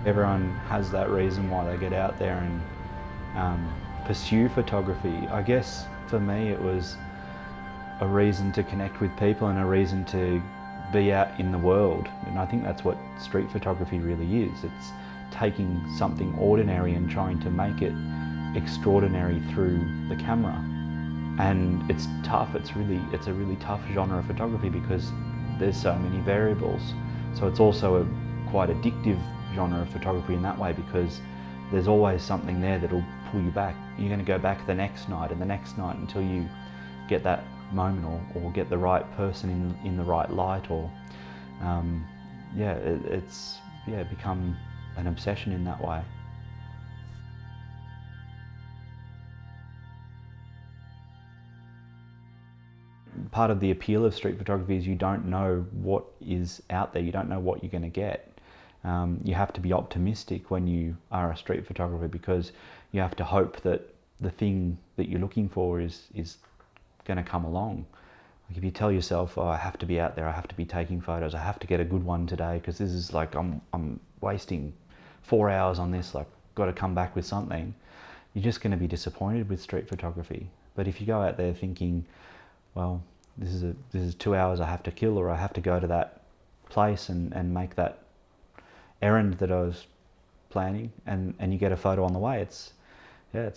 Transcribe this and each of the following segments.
Everyone has that reason why they get out there and pursue photography. I guess for me it was a reason to connect with people and a reason to be out in the world. And I think that's what street photography really is. It's taking something ordinary and trying to make it extraordinary through the camera. And it's tough, it's a really tough genre of photography because there's so many variables. So it's also a quite addictive genre of photography in that way because there's always something there that'll pull you back. You're going to go back the next night and the next night until you get that moment or get the right person in the right light, or it's become an obsession in that way. Part of the appeal of street photography is you don't know what is out there, you don't know what you're going to get. You have to be optimistic when you are a street photographer because you have to hope that the thing that you're looking for is going to come along. Like if you tell yourself, oh, I have to be out there, I have to be taking photos, I have to get a good one today because this is like I'm wasting 4 hours on this, like got to come back with something, you're just going to be disappointed with street photography. But if you go out there thinking, well, this is 2 hours I have to kill, or I have to go to that place and make that errand that I was planning, and you get a photo on the way, it's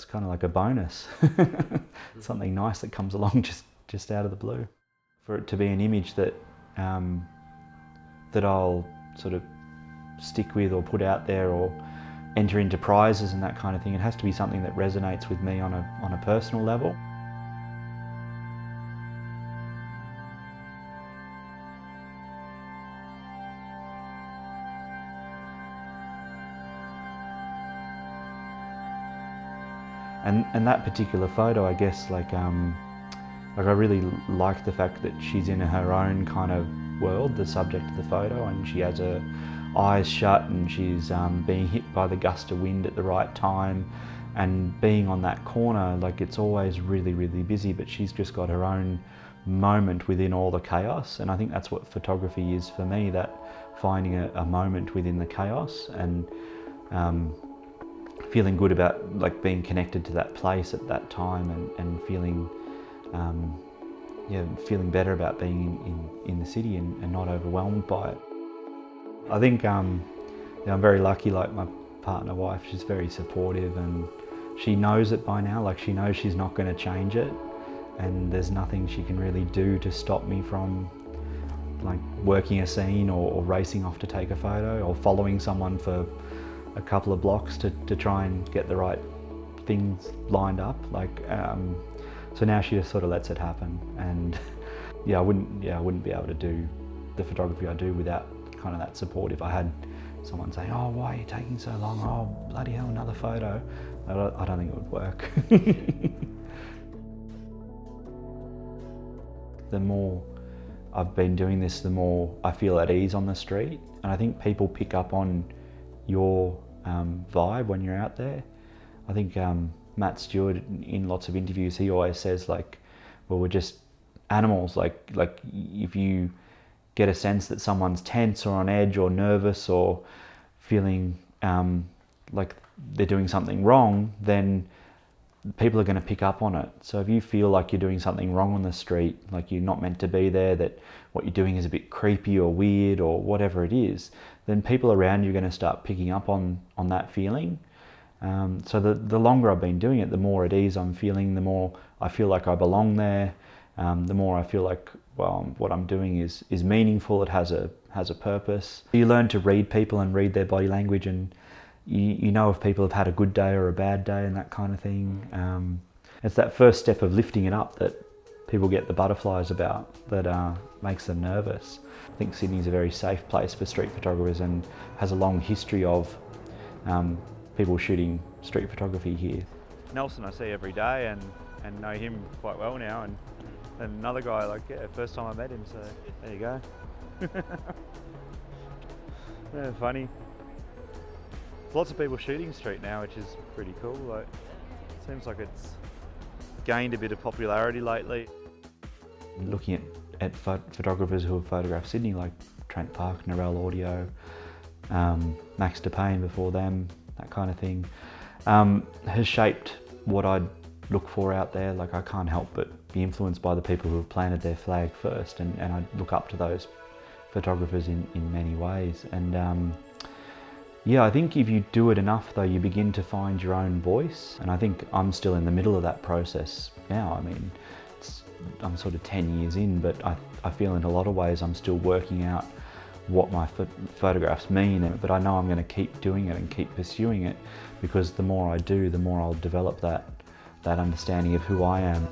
kind of like a bonus. Something nice that comes along just out of the blue. For it to be an image that that I'll sort of stick with or put out there or enter into prizes and that kind of thing, it has to be something that resonates with me on a personal level. And that particular photo, I guess, like I really like the fact that she's in her own kind of world, the subject of the photo, and she has her eyes shut and she's being hit by the gust of wind at the right time, and being on that corner, like it's always really, really busy, but she's just got her own moment within all the chaos. And I think that's what photography is for me, that finding a moment within the chaos and feeling good about like being connected to that place at that time and feeling feeling better about being in the city and not overwhelmed by it. I think I'm very lucky, like my partner wife, she's very supportive and she knows it by now, like she knows she's not going to change it, and there's nothing she can really do to stop me from like working a scene or racing off to take a photo or following someone for a couple of blocks to try and get the right things lined up. Like so now she just sort of lets it happen, and I wouldn't be able to do the photography I do without kind of that support. If I had someone saying, oh, why are you taking so long, oh bloody hell, another photo, I don't think it would work. The more I've been doing this, the more I feel at ease on the street, and I think people pick up on your vibe when you're out there. I think Matt Stewart, in lots of interviews, he always says like, well, we're just animals. Like if you get a sense that someone's tense or on edge or nervous or feeling like they're doing something wrong, then people are going to pick up on it. So if you feel like you're doing something wrong on the street, like you're not meant to be there, that what you're doing is a bit creepy or weird or whatever it is, then people around you are going to start picking up on that feeling. So the longer I've been doing it, the more at ease I'm feeling, the more I feel like I belong there, the more I feel like, well, what I'm doing is meaningful, it has a purpose. You learn to read people and read their body language, and you know if people have had a good day or a bad day and that kind of thing. It's that first step of lifting it up that people get the butterflies about, that makes them nervous. I think Sydney's a very safe place for street photographers and has a long history of people shooting street photography here. Nelson I see every day and know him quite well now, and another guy, like, first time I met him, so there you go. Yeah, funny. Lots of people shooting street now, which is pretty cool. Like, it seems like it's gained a bit of popularity lately. Looking at photographers who have photographed Sydney, like Trent Park, Narelle Audio, Max DePayne before them, that kind of thing, has shaped what I'd look for out there. Like, I can't help but be influenced by the people who have planted their flag first, and I look up to those photographers in many ways. And yeah, I think if you do it enough though, you begin to find your own voice, and I think I'm still in the middle of that process now. I mean, I'm sort of 10 years in, but I feel in a lot of ways I'm still working out what my photographs mean, but I know I'm going to keep doing it and keep pursuing it, because the more I do, the more I'll develop that understanding of who I am.